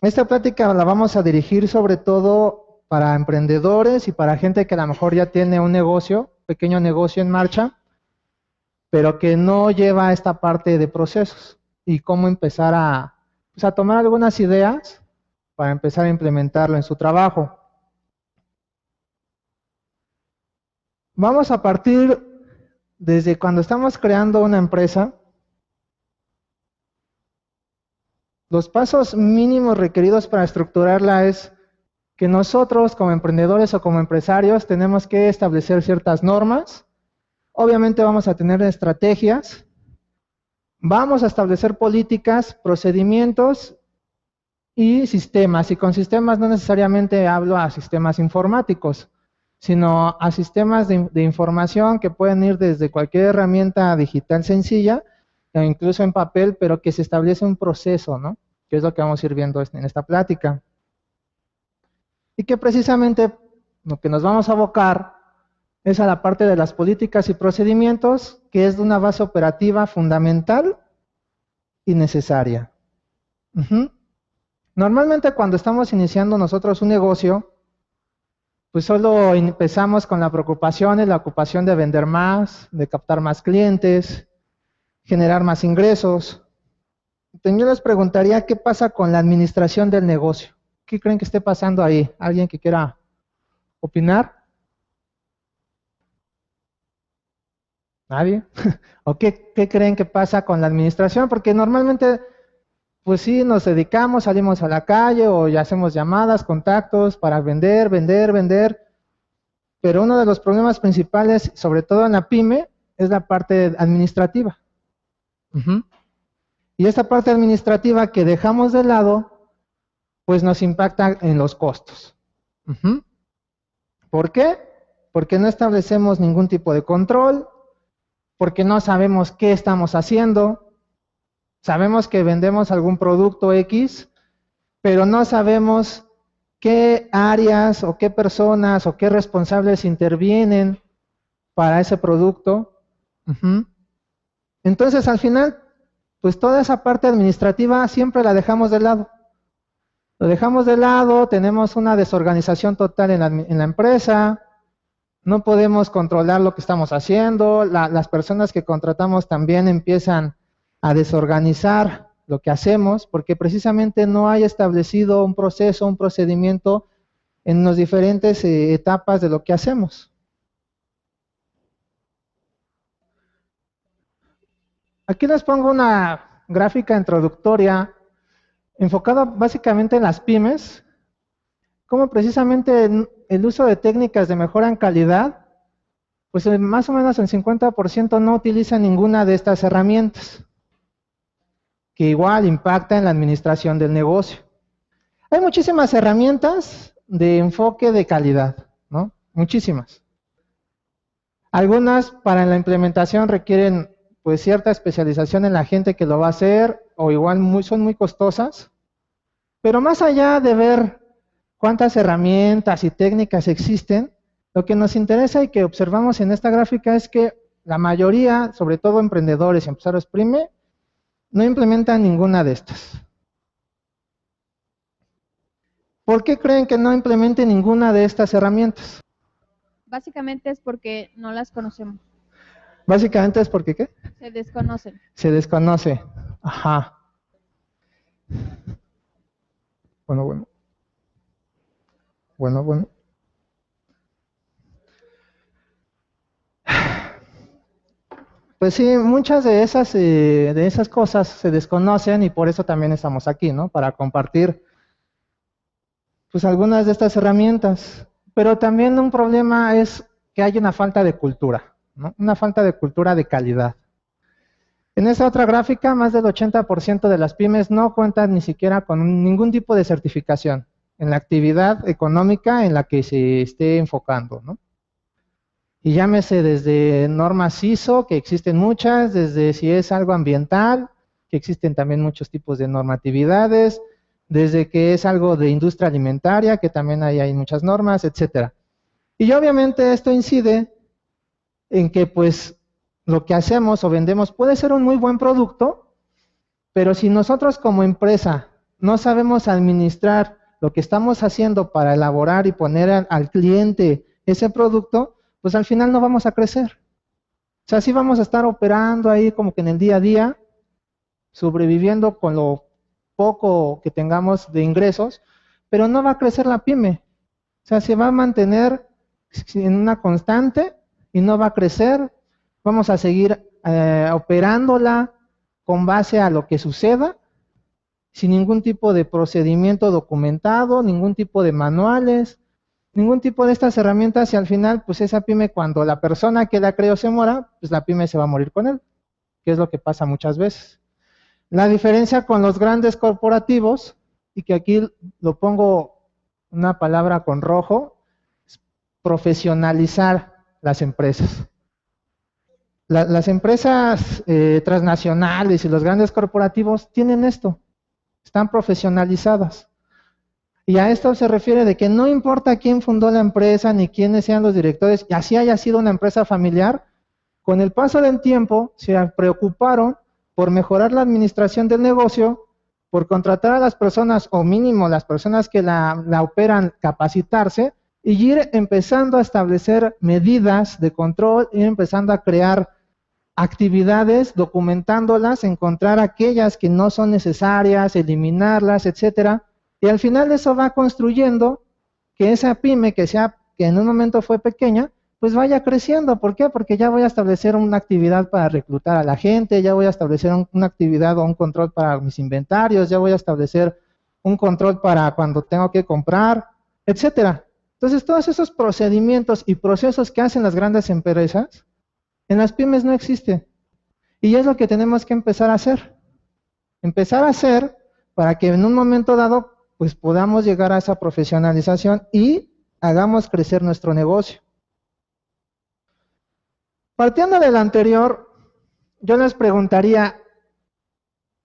Esta plática la vamos a dirigir sobre todo para emprendedores y para gente que a lo mejor ya tiene un negocio, pequeño negocio en marcha, pero que no lleva esta parte de procesos y cómo empezar pues, a tomar algunas ideas para empezar a implementarlo en su trabajo. Vamos a partir desde cuando estamos creando una empresa. Los pasos mínimos requeridos para estructurarla es que nosotros como emprendedores o como empresarios tenemos que establecer ciertas normas. Obviamente vamos a tener estrategias, vamos a establecer políticas, procedimientos y sistemas. Y con sistemas no necesariamente hablo a sistemas informáticos, sino a sistemas de información que pueden ir desde cualquier herramienta digital sencilla, o incluso en papel, pero que se establece un proceso, ¿no? Que es lo que vamos a ir viendo en esta plática. Y que precisamente lo que nos vamos a abocar es a la parte de las políticas y procedimientos, que es de una base operativa fundamental y necesaria. Normalmente cuando estamos iniciando nosotros un negocio, pues solo empezamos con la preocupación y la ocupación de vender más, de captar más clientes, generar más ingresos. Entonces yo les preguntaría qué pasa con la administración del negocio. ¿Qué creen que esté pasando ahí? ¿Alguien que quiera opinar? ¿Nadie? ¿O qué creen que pasa con la administración? Porque normalmente, pues sí, nos dedicamos, salimos a la calle o ya hacemos llamadas, contactos para vender, pero uno de los problemas principales, sobre todo en la pyme, es la parte administrativa. Y esta parte administrativa que dejamos de lado, pues nos impacta en los costos. ¿Por qué? Porque no establecemos ningún tipo de control, porque no sabemos qué estamos haciendo, sabemos que vendemos algún producto X, pero no sabemos qué áreas o qué personas o qué responsables intervienen para ese producto. Entonces al final, pues toda esa parte administrativa siempre la dejamos de lado. Lo dejamos de lado, tenemos una desorganización total en la empresa, no podemos controlar lo que estamos haciendo, las personas que contratamos también empiezan a desorganizar lo que hacemos, porque precisamente no hay establecido un proceso, un procedimiento en las diferentes etapas de lo que hacemos. Aquí les pongo una gráfica introductoria enfocada básicamente en las pymes, como precisamente el uso de técnicas de mejora en calidad, pues más o menos el 50% no utiliza ninguna de estas herramientas, que igual impacta en la administración del negocio. Hay muchísimas herramientas de enfoque de calidad, ¿no? Muchísimas. Algunas para la implementación requieren pues cierta especialización en la gente que lo va a hacer, o igual son muy costosas, pero más allá de ver cuántas herramientas y técnicas existen, lo que nos interesa y que observamos en esta gráfica es que la mayoría, sobre todo emprendedores y empresarios pyme, no implementan ninguna de estas. ¿Por qué creen que no implementen ninguna de estas herramientas? Básicamente es porque no las conocemos. Básicamente es porque ¿qué? Se desconocen. Se desconoce. Ajá. Bueno. Pues sí, muchas de esas cosas se desconocen y por eso también estamos aquí, ¿no? Para compartir pues algunas de estas herramientas. Pero también un problema es que hay una falta de cultura, ¿no? Una falta de cultura de calidad. En esa otra gráfica, más del 80% de las pymes no cuentan ni siquiera con ningún tipo de certificación en la actividad económica en la que se esté enfocando, ¿no? Y llámese desde normas ISO, que existen muchas, desde si es algo ambiental, que existen también muchos tipos de normatividades, desde que es algo de industria alimentaria, que también hay muchas normas, etcétera. Y obviamente esto incide en que pues lo que hacemos o vendemos puede ser un muy buen producto, pero si nosotros como empresa no sabemos administrar lo que estamos haciendo para elaborar y poner al cliente ese producto, pues al final no vamos a crecer. O sea, sí vamos a estar operando ahí como que en el día a día, sobreviviendo con lo poco que tengamos de ingresos, pero no va a crecer la pyme. O sea, se va a mantener en una constante y no va a crecer. Vamos a seguir operándola con base a lo que suceda, sin ningún tipo de procedimiento documentado, ningún tipo de manuales, ningún tipo de estas herramientas, y al final, pues esa pyme, cuando la persona que la creó se muera, pues la pyme se va a morir con él, que es lo que pasa muchas veces. La diferencia con los grandes corporativos, y que aquí lo pongo una palabra con rojo, es profesionalizar las empresas. Las empresas transnacionales y los grandes corporativos tienen esto, están profesionalizadas. Y a esto se refiere de que no importa quién fundó la empresa ni quiénes sean los directores, y así haya sido una empresa familiar, con el paso del tiempo se preocuparon por mejorar la administración del negocio, por contratar a las personas, o mínimo las personas que la operan, capacitarse, y ir empezando a establecer medidas de control, ir empezando a crear actividades, documentándolas, encontrar aquellas que no son necesarias, eliminarlas, etcétera. Y al final eso va construyendo que esa pyme que en un momento fue pequeña, pues vaya creciendo. ¿Por qué? Porque ya voy a establecer una actividad para reclutar a la gente, ya voy a establecer una actividad o un control para mis inventarios, ya voy a establecer un control para cuando tengo que comprar, etcétera. Entonces, todos esos procedimientos y procesos que hacen las grandes empresas, en las pymes no existe. Y es lo que tenemos que empezar a hacer. Empezar a hacer para que en un momento dado pues podamos llegar a esa profesionalización y hagamos crecer nuestro negocio. Partiendo del anterior, yo les preguntaría,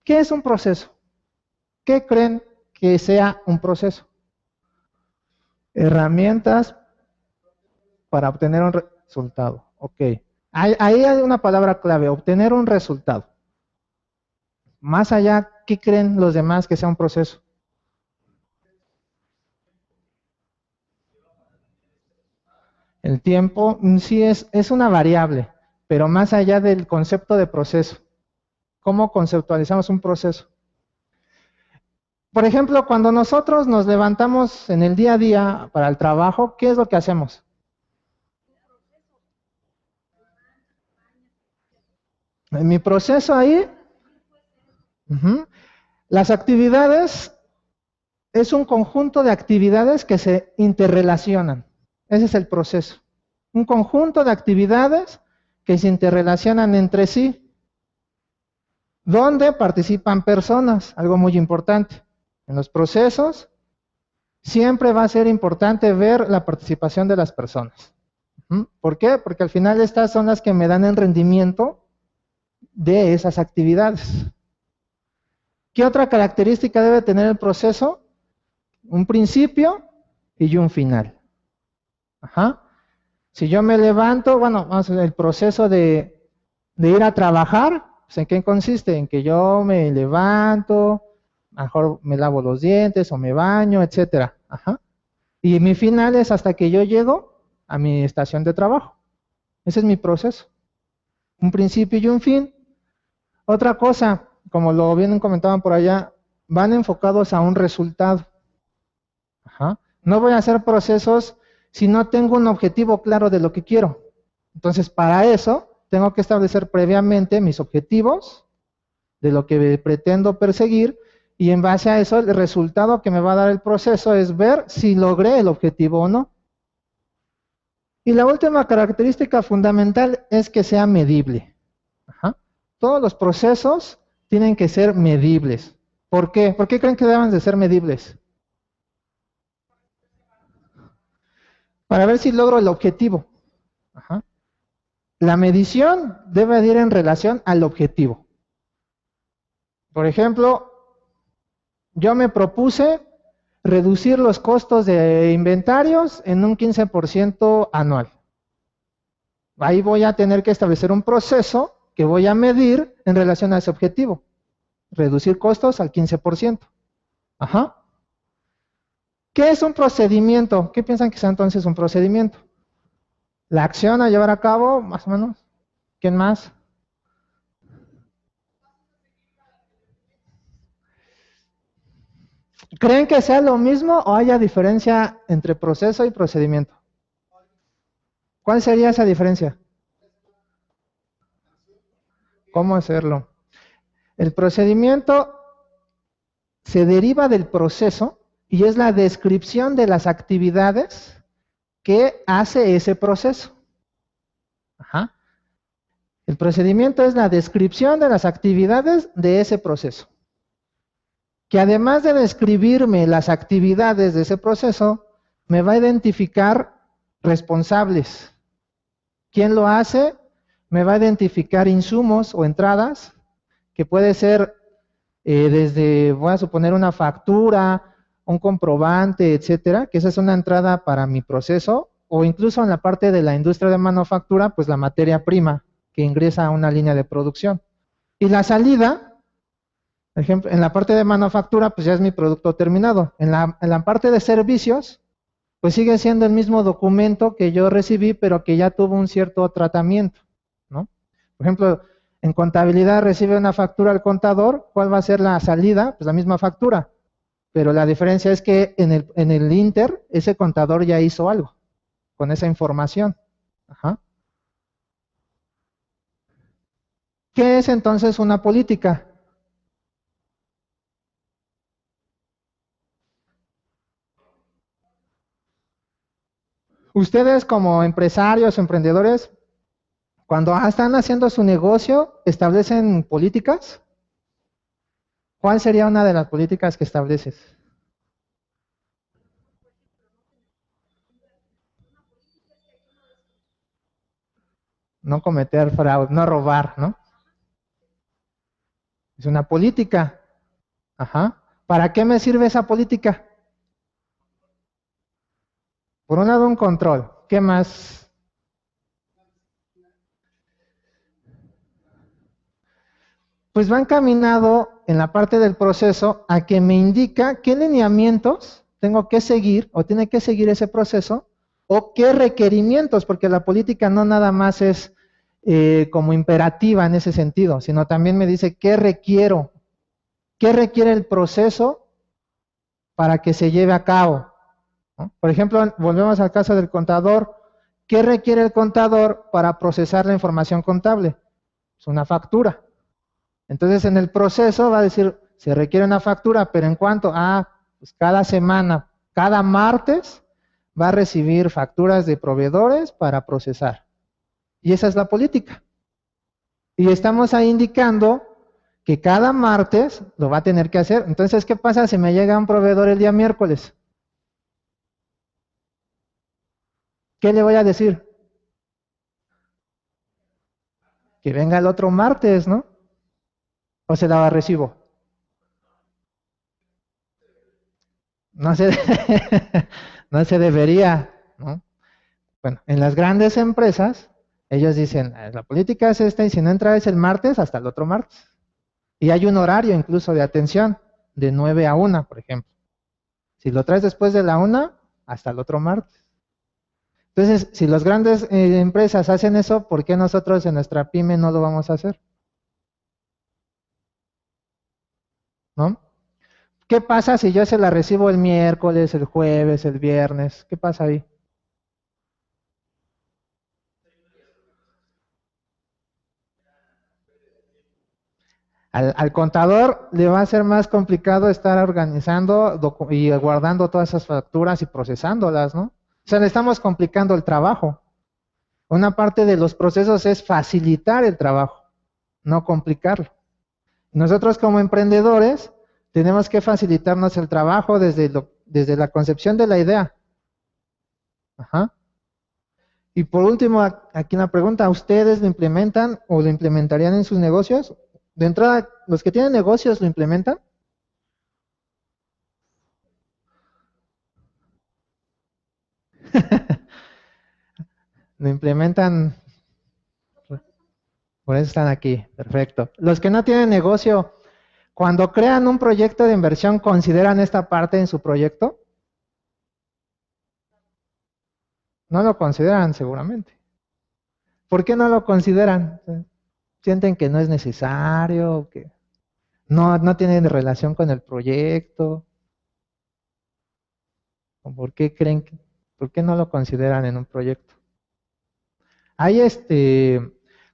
¿qué es un proceso? ¿Qué creen que sea un proceso? Herramientas para obtener un resultado. Ok. Ahí hay una palabra clave, obtener un resultado. Más allá, ¿qué creen los demás que sea un proceso? El tiempo sí es una variable, pero más allá del concepto de proceso. ¿Cómo conceptualizamos un proceso? Por ejemplo, cuando nosotros nos levantamos en el día a día para el trabajo, ¿qué es lo que hacemos? En mi proceso ahí, las actividades es un conjunto de actividades que se interrelacionan. Ese es el proceso. Un conjunto de actividades que se interrelacionan entre sí, donde participan personas, algo muy importante. En los procesos siempre va a ser importante ver la participación de las personas. ¿Por qué? Porque al final estas son las que me dan el rendimiento de esas actividades. ¿Qué otra característica debe tener el proceso? Un principio y un final. Si yo me levanto, bueno, vamos a ver el proceso de ir a trabajar, pues ¿en qué consiste? En que yo me levanto, mejor me lavo los dientes o me baño, etcétera. Y mi final es hasta que yo llego a mi estación de trabajo. Ese es mi proceso. Un principio y un fin. Otra cosa, como lo bien comentaban por allá, van enfocados a un resultado. No voy a hacer procesos si no tengo un objetivo claro de lo que quiero. Entonces, para eso, tengo que establecer previamente mis objetivos, de lo que pretendo perseguir, y en base a eso, el resultado que me va a dar el proceso es ver si logré el objetivo o no. Y la última característica fundamental es que sea medible. Todos los procesos tienen que ser medibles. ¿Por qué? ¿Por qué creen que deben de ser medibles? Para ver si logro el objetivo. La medición debe de ir en relación al objetivo. Por ejemplo, yo me propuse reducir los costos de inventarios en un 15% anual. Ahí voy a tener que establecer un proceso que voy a medir en relación a ese objetivo. Reducir costos al 15%. Ajá. ¿Qué es un procedimiento? ¿Qué piensan que sea entonces un procedimiento? La acción a llevar a cabo, más o menos. ¿Quién más? ¿Creen que sea lo mismo o haya diferencia entre proceso y procedimiento? ¿Cuál sería esa diferencia? ¿Cómo hacerlo? El procedimiento se deriva del proceso y es la descripción de las actividades que hace ese proceso. Ajá. El procedimiento es la descripción de las actividades de ese proceso. Que además de describirme las actividades de ese proceso, me va a identificar responsables. ¿Quién lo hace? Me va a identificar insumos o entradas, que puede ser desde, voy a suponer, una factura, un comprobante, etcétera, que esa es una entrada para mi proceso, o incluso en la parte de la industria de manufactura, pues la materia prima que ingresa a una línea de producción. Y la salida, por ejemplo, en la parte de manufactura, pues ya es mi producto terminado. En la parte de servicios, pues sigue siendo el mismo documento que yo recibí, pero que ya tuvo un cierto tratamiento, ¿no? Por ejemplo, en contabilidad recibe una factura al contador, ¿cuál va a ser la salida? Pues la misma factura, pero la diferencia es que en el Inter, ese contador ya hizo algo con esa información. Ajá. ¿Qué es entonces una política? Ustedes como empresarios, emprendedores, cuando están haciendo su negocio, ¿establecen políticas? ¿Cuál sería una de las políticas que estableces? No cometer fraude, no robar, ¿no? Es una política. Ajá. ¿Para qué me sirve esa política? Por un lado, un control. ¿Qué más? Pues va encaminado en la parte del proceso a que me indica qué lineamientos tengo que seguir o tiene que seguir ese proceso o qué requerimientos, porque la política no nada más es como imperativa en ese sentido, sino también me dice qué requiere el proceso para que se lleve a cabo, ¿no? Por ejemplo, volvemos al caso del contador. ¿Qué requiere el contador para procesar la información contable? Es una factura. Entonces, en el proceso va a decir, se requiere una factura, pero en cuanto a, pues cada semana, cada martes, va a recibir facturas de proveedores para procesar. Y esa es la política. Y estamos ahí indicando que cada martes lo va a tener que hacer. Entonces, ¿qué pasa si me llega un proveedor el día miércoles? ¿Qué le voy a decir? Que venga el otro martes, ¿no? ¿O se la recibo? No se, no se debería, ¿no? Bueno, en las grandes empresas, ellos dicen, la política es esta y si no entra es el martes, hasta el otro martes. Y hay un horario incluso de atención, de 9 a 1, por ejemplo. Si lo traes después de la 1, hasta el otro martes. Entonces, si las grandes empresas hacen eso, ¿por qué nosotros en nuestra pyme no lo vamos a hacer? ¿No? ¿Qué pasa si yo se la recibo el miércoles, el jueves, el viernes? ¿Qué pasa ahí? Al contador le va a ser más complicado estar organizando y guardando todas esas facturas y procesándolas, ¿no? O sea, le estamos complicando el trabajo. Una parte de los procesos es facilitar el trabajo, no complicarlo. Nosotros como emprendedores tenemos que facilitarnos el trabajo desde la concepción de la idea. Ajá. Y por último, aquí una pregunta, ¿ustedes lo implementan o lo implementarían en sus negocios? De entrada, ¿los que tienen negocios lo implementan? Lo implementan, por eso están aquí, perfecto. Los que no tienen negocio, Cuando crean un proyecto de inversión, ¿consideran esta parte en su proyecto? No lo consideran seguramente. ¿Por qué no lo consideran? ¿Sienten que no es necesario? ¿Que no tienen relación con el proyecto? ¿O por qué creen por qué no lo consideran en un proyecto? Hay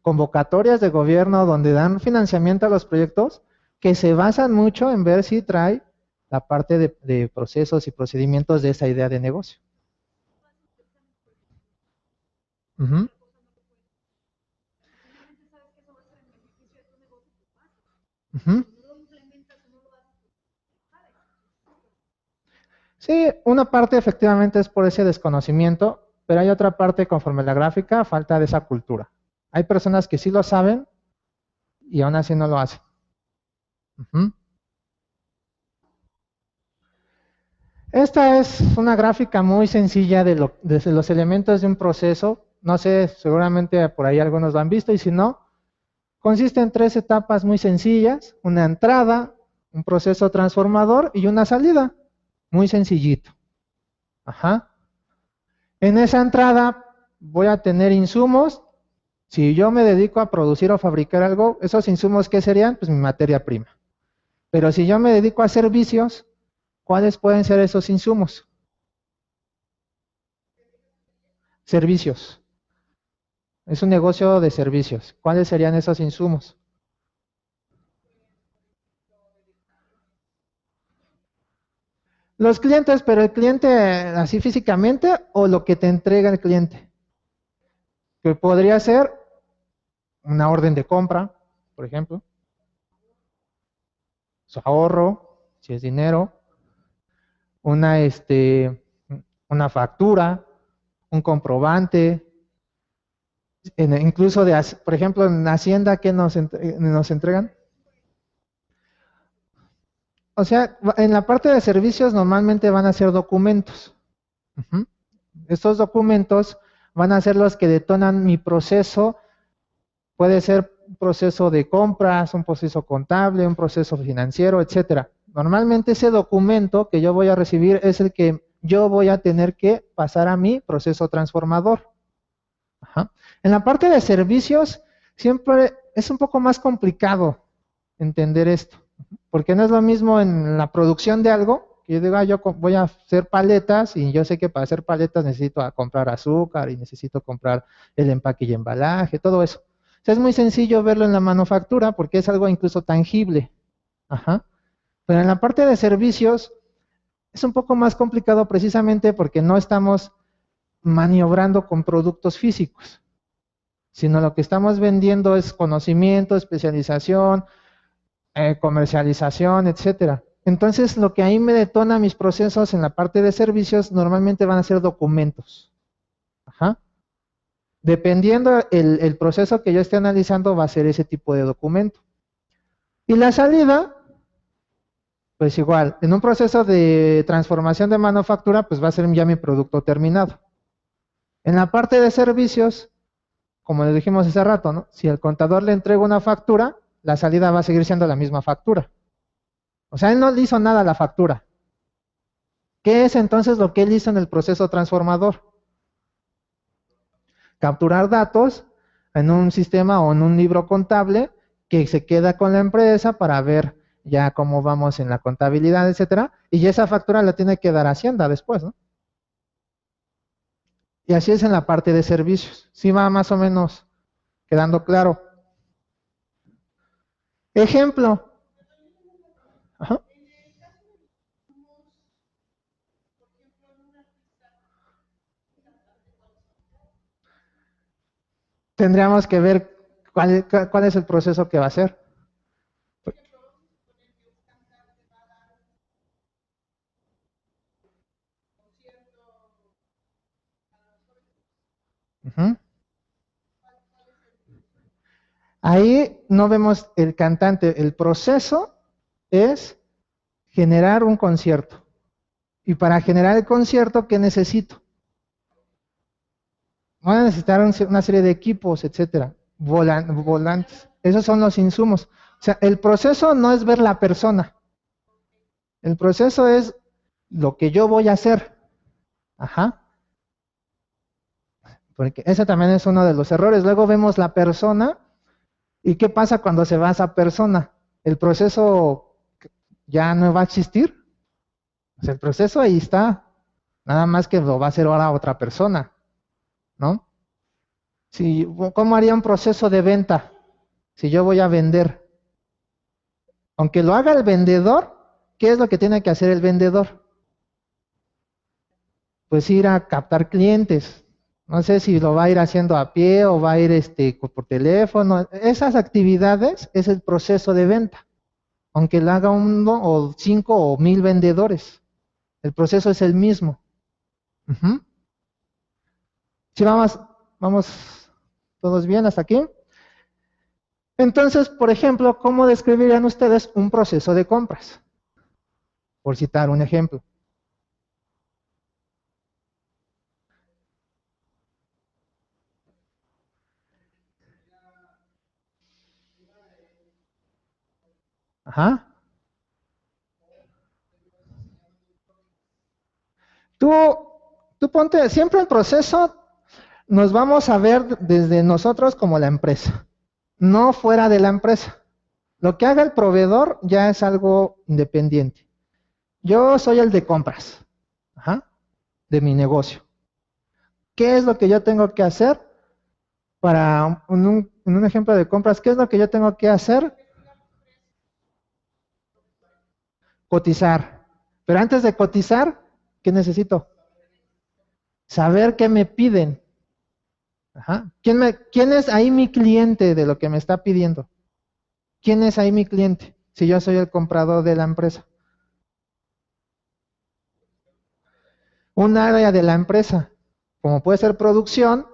convocatorias de gobierno donde dan financiamiento a los proyectos que se basan mucho en ver si trae la parte de procesos y procedimientos de esa idea de negocio. Ujú. Ujú. Sí, una parte efectivamente es por ese desconocimiento, pero hay otra parte conforme a la gráfica, falta de esa cultura. Hay personas que sí lo saben y aún así no lo hacen. Ujú. Esta es una gráfica muy sencilla de los elementos de un proceso. No sé, seguramente por ahí algunos lo han visto y si no, consiste en tres etapas muy sencillas, una entrada, un proceso transformador y una salida. Muy sencillito. Ajá. En esa entrada voy a tener insumos. Si yo me dedico a producir o fabricar algo, esos insumos, ¿qué serían? Pues mi materia prima. Pero si yo me dedico a servicios, ¿cuáles pueden ser esos insumos? Servicios. Es un negocio de servicios. ¿Cuáles serían esos insumos? Los clientes, pero el cliente así físicamente o lo que te entrega el cliente. Que podría ser una orden de compra, por ejemplo, su ahorro, si es dinero, una, una factura, un comprobante, incluso por ejemplo, en Hacienda, ¿qué nos entregan? O sea, en la parte de servicios normalmente van a ser documentos. Ujú. Estos documentos van a ser los que detonan mi proceso. Puede ser un proceso de compras, un proceso contable, un proceso financiero, etcétera. Normalmente ese documento que yo voy a recibir es el que yo voy a tener que pasar a mi proceso transformador. Ajá. En la parte de servicios siempre es un poco más complicado entender esto, porque no es lo mismo en la producción de algo, que yo diga, yo voy a hacer paletas y yo sé que para hacer paletas necesito comprar azúcar y necesito comprar el empaque y embalaje, todo eso. O sea, es muy sencillo verlo en la manufactura porque es algo incluso tangible. Ajá. Pero en la parte de servicios es un poco más complicado precisamente porque no estamos maniobrando con productos físicos, sino lo que estamos vendiendo es conocimiento, especialización, comercialización, etcétera. Entonces, lo que ahí me detona mis procesos en la parte de servicios normalmente van a ser documentos. Ajá. Dependiendo el proceso que yo esté analizando, va a ser ese tipo de documento. Y la salida, pues igual, en un proceso de transformación de manufactura, pues va a ser ya mi producto terminado. En la parte de servicios, como les dijimos hace rato, ¿no? Si el contador le entrega una factura, la salida va a seguir siendo la misma factura. O sea, él no le hizo nada a la factura. ¿Qué es entonces lo que él hizo en el proceso transformador? Capturar datos en un sistema o en un libro contable que se queda con la empresa para ver ya cómo vamos en la contabilidad, etcétera, y esa factura la tiene que dar Hacienda después, ¿no? Y así es en la parte de servicios. Sí va más o menos quedando claro. Ejemplo. Ajá. Tendríamos que ver cuál es el proceso que va a hacer. Ujú. Ahí no vemos el cantante, el proceso es generar un concierto. Y para generar el concierto, ¿qué necesito? Van a necesitar una serie de equipos, etcétera, volantes. Esos son los insumos. O sea, el proceso no es ver la persona. El proceso es lo que yo voy a hacer. Ajá. Porque ese también es uno de los errores. Luego vemos la persona. ¿Y qué pasa cuando se va esa persona? El proceso ya no va a existir. O sea, el proceso ahí está. Nada más que lo va a hacer ahora otra persona, ¿no? Si, ¿cómo haría un proceso de venta? Si yo voy a vender. Aunque lo haga el vendedor, ¿qué es lo que tiene que hacer el vendedor? Pues ir a captar clientes. No sé si lo va a ir haciendo a pie o va a ir por teléfono. Esas actividades es el proceso de venta. Aunque lo haga uno o 5 o 1000 vendedores. El proceso es el mismo. Ujú. Sí, vamos todos bien hasta aquí. Entonces, por ejemplo, ¿cómo describirían ustedes un proceso de compras? Por citar un ejemplo. Ajá. Tú, tú ponte, siempre el proceso nos vamos a ver desde nosotros como la empresa, no fuera de la empresa. Lo que haga el proveedor ya es algo independiente. Yo soy el de compras, ajá, de mi negocio. ¿Qué es lo que yo tengo que hacer para en un ejemplo de compras? ¿Qué es lo que yo tengo que hacer? Cotizar. Pero antes de cotizar, ¿qué necesito? Saber qué me piden. Ajá. ¿Quién es ahí mi cliente de lo que me está pidiendo? ¿Quién es ahí mi cliente? Si yo soy el comprador de la empresa. Un área de la empresa, como puede ser producción,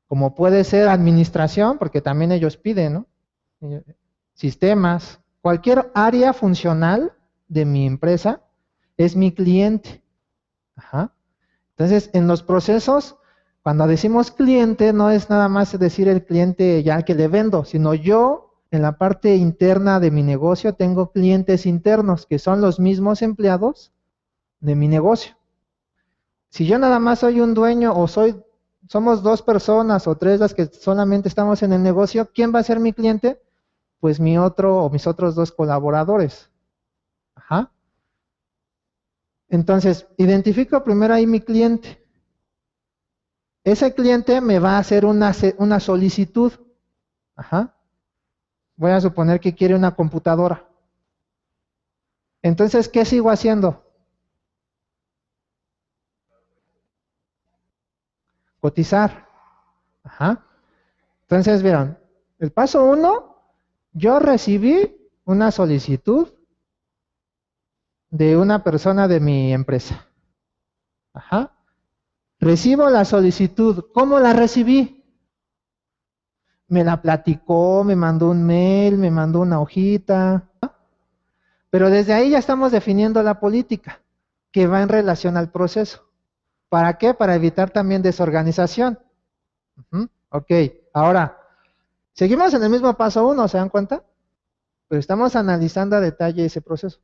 como puede ser administración, porque también ellos piden, ¿no? Sistemas, cualquier área funcional de mi empresa es mi cliente. Ajá. Entonces, en los procesos, cuando decimos cliente, no es nada más decir el cliente ya que le vendo, sino yo en la parte interna de mi negocio tengo clientes internos, que son los mismos empleados de mi negocio. Si yo nada más soy un dueño o somos dos personas o tres las que solamente estamos en el negocio, ¿quién va a ser mi cliente? Pues mi otro o mis otros dos colaboradores. Ajá. Entonces, identifico primero ahí mi cliente. Ese cliente me va a hacer una solicitud. Ajá. Voy a suponer que quiere una computadora. Entonces, ¿qué sigo haciendo? Cotizar. Ajá. Entonces, vieron, el paso 1, yo recibí una solicitud de una persona de mi empresa. Ajá. Recibo la solicitud. ¿Cómo la recibí? Me la platicó, me mandó un mail, me mandó una hojita. Pero desde ahí ya estamos definiendo la política que va en relación al proceso. ¿Para qué? Para evitar también desorganización. Ok, ahora, seguimos en el mismo paso 1, ¿se dan cuenta? Pero estamos analizando a detalle ese proceso.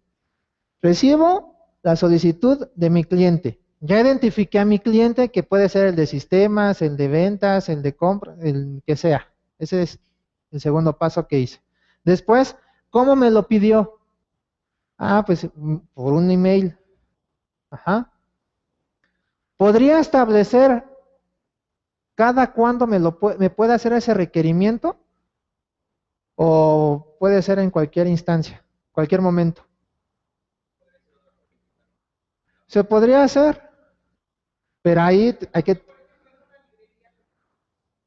Recibo la solicitud de mi cliente. Ya identifiqué a mi cliente, que puede ser el de sistemas, el de ventas, el de compra, el que sea. Ese es el segundo paso que hice. Después, ¿cómo me lo pidió? Ah, pues por un email. Ajá. ¿Podría establecer cada cuándo me puede hacer ese requerimiento? ¿O puede ser en cualquier instancia, cualquier momento? Se podría hacer, pero ahí hay que...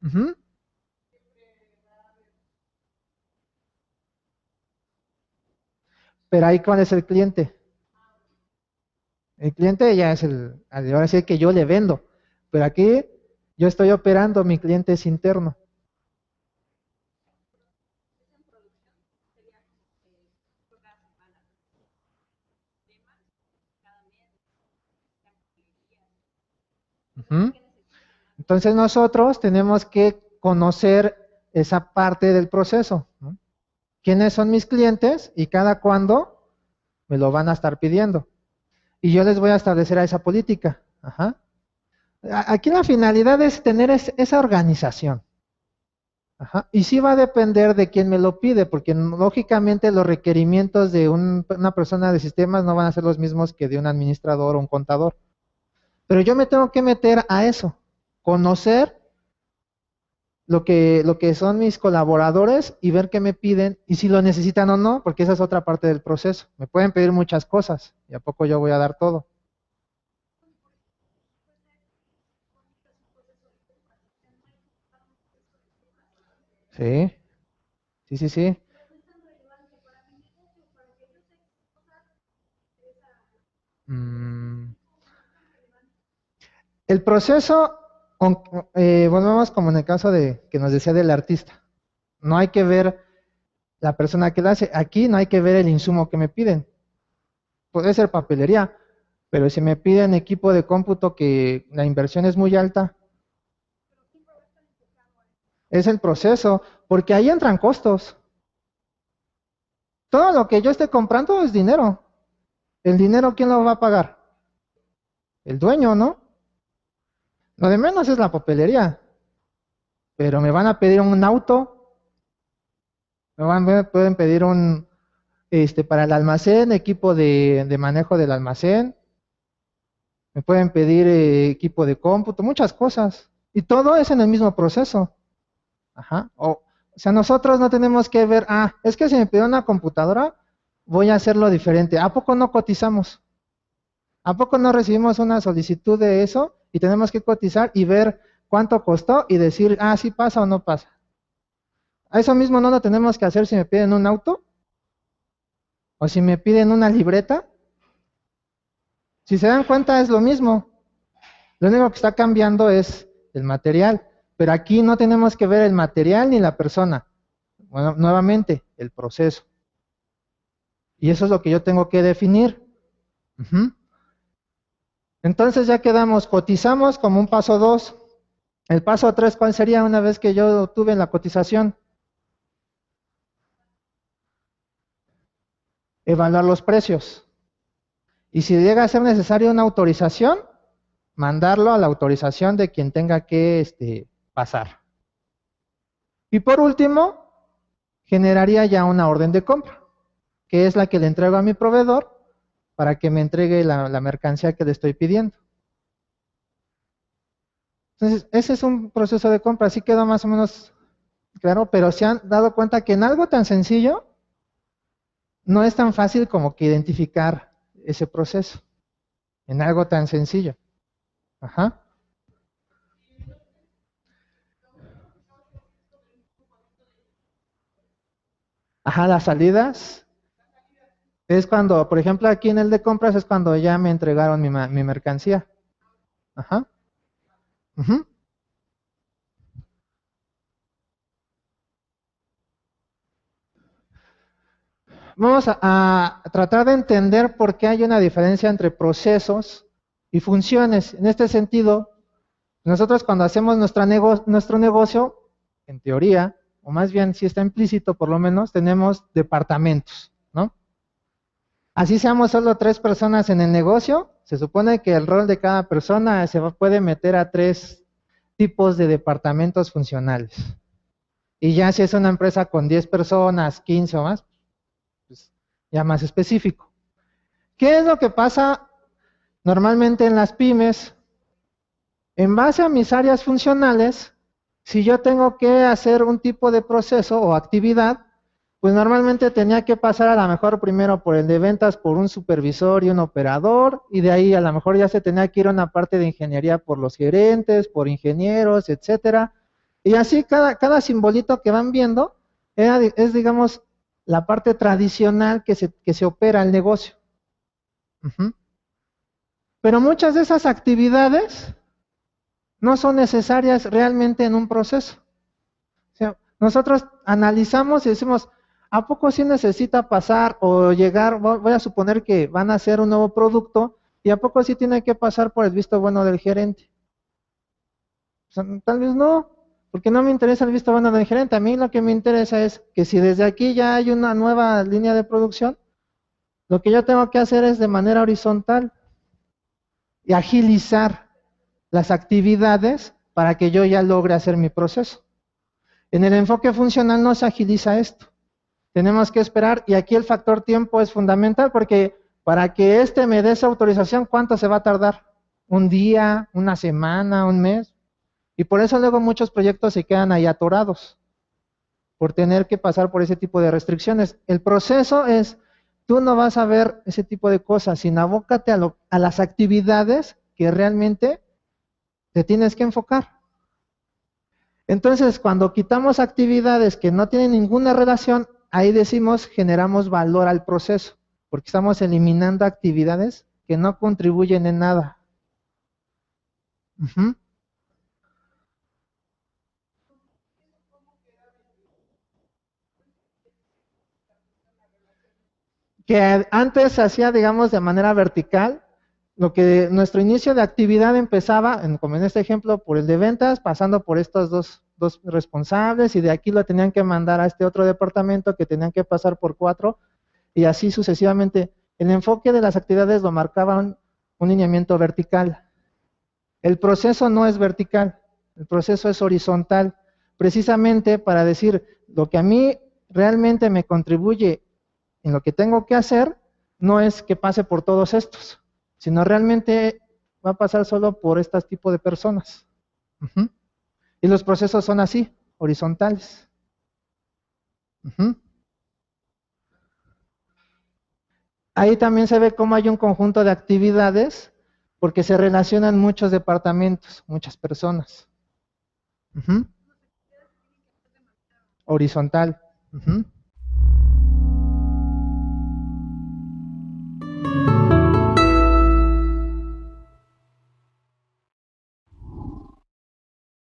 Ujú. Pero ahí, ¿cuál es el cliente? El cliente ya es ahora sí que yo le vendo, pero aquí yo estoy operando, mi cliente es interno. Ujú. Entonces nosotros tenemos que conocer esa parte del proceso, ¿no? quiénes son mis clientes y cada cuándo me lo van a estar pidiendo. Y yo les voy a establecer a esa política. Ajá. Aquí la finalidad es tener esa organización. Ajá. Y sí va a depender de quién me lo pide, porque lógicamente los requerimientos de una persona de sistemas no van a ser los mismos que de un administrador o un contador. Pero yo me tengo que meter a eso, conocer lo que son mis colaboradores y ver qué me piden y si lo necesitan o no, porque esa es otra parte del proceso. Me pueden pedir muchas cosas y a poco yo voy a dar todo. Sí, sí, sí, sí. Mm, el proceso, volvemos como en el caso de que nos decía del artista. No hay que ver la persona que lo hace. Aquí no hay que ver el insumo que me piden. Puede ser papelería, pero si me piden equipo de cómputo que la inversión es muy alta, es el proceso, porque ahí entran costos. Todo lo que yo esté comprando es dinero. ¿El dinero quién lo va a pagar? El dueño, ¿no? Lo de menos es la papelería. Pero me van a pedir un auto, pueden pedir para el almacén, equipo de manejo del almacén, me pueden pedir equipo de cómputo, muchas cosas. Y todo es en el mismo proceso. Ajá. O sea, nosotros no tenemos que ver, es que si me pidió una computadora, voy a hacerlo diferente. ¿A poco no cotizamos? ¿A poco no recibimos una solicitud de eso y tenemos que cotizar y ver cuánto costó y decir, sí pasa o no pasa? A eso mismo no lo tenemos que hacer si me piden un auto o si me piden una libreta. Si se dan cuenta es lo mismo. Lo único que está cambiando es el material. Pero aquí no tenemos que ver el material ni la persona. Bueno, nuevamente, el proceso. Y eso es lo que yo tengo que definir. Entonces ya quedamos, cotizamos como un paso 2. El paso 3, ¿cuál sería una vez que yo tuve la cotización? Evaluar los precios. Y si llega a ser necesaria una autorización, mandarlo a la autorización de quien tenga que pasar. Y por último, generaría ya una orden de compra, que es la que le entrego a mi proveedor para que me entregue la mercancía que le estoy pidiendo. Entonces, ese es un proceso de compra, así quedó más o menos claro, pero se han dado cuenta que en algo tan sencillo no es tan fácil como que identificar ese proceso, en algo tan sencillo. Ajá. Ajá, las salidas es cuando, por ejemplo, aquí en el de compras es cuando ya me entregaron mi mercancía. Ajá. Uh-huh. Vamos a tratar de entender por qué hay una diferencia entre procesos y funciones. En este sentido, nosotros cuando hacemos nuestro negocio, en teoría, o más bien si está implícito por lo menos, tenemos departamentos, ¿no? Así seamos solo 3 personas en el negocio, se supone que el rol de cada persona se puede meter a 3 tipos de departamentos funcionales. Y ya si es una empresa con 10 personas, 15 o más, pues ya más específico. ¿Qué es lo que pasa normalmente en las pymes? En base a mis áreas funcionales, si yo tengo que hacer un tipo de proceso o actividad, pues normalmente tenía que pasar a lo mejor primero por el de ventas por un supervisor y un operador, y de ahí a lo mejor ya se tenía que ir a una parte de ingeniería por los gerentes, por ingenieros, etcétera. Y así cada simbolito que van viendo es, digamos, la parte tradicional que se opera el negocio. Pero muchas de esas actividades no son necesarias realmente en un proceso. O sea, nosotros analizamos y decimos, ¿a poco sí necesita pasar o llegar? Voy a suponer que van a hacer un nuevo producto y ¿a poco sí tiene que pasar por el visto bueno del gerente? O sea, tal vez no. Porque no me interesa el visto bueno del gerente. A mí lo que me interesa es que si desde aquí ya hay una nueva línea de producción, lo que yo tengo que hacer es de manera horizontal y agilizar las actividades para que yo ya logre hacer mi proceso. En el enfoque funcional no se agiliza esto. Tenemos que esperar, y aquí el factor tiempo es fundamental, porque para que me dé esa autorización, ¿cuánto se va a tardar? ¿Un día, una semana, un mes? Y por eso luego muchos proyectos se quedan ahí atorados, por tener que pasar por ese tipo de restricciones. El proceso es, tú no vas a ver ese tipo de cosas, sino abócate a las actividades que realmente te tienes que enfocar. Entonces, cuando quitamos actividades que no tienen ninguna relación, ahí decimos generamos valor al proceso, porque estamos eliminando actividades que no contribuyen en nada. Que antes se hacía, digamos, de manera vertical, lo que nuestro inicio de actividad empezaba, como en este ejemplo, por el de ventas, pasando por estos dos responsables, y de aquí lo tenían que mandar a este otro departamento, que tenían que pasar por 4, y así sucesivamente. El enfoque de las actividades lo marcaba un lineamiento vertical. El proceso no es vertical, el proceso es horizontal, precisamente para decir, lo que a mí realmente me contribuye en lo que tengo que hacer, no es que pase por todos estos, sino realmente va a pasar solo por este tipo de personas. Y los procesos son así, horizontales. Ahí también se ve cómo hay un conjunto de actividades, porque se relacionan muchos departamentos, muchas personas. Horizontal.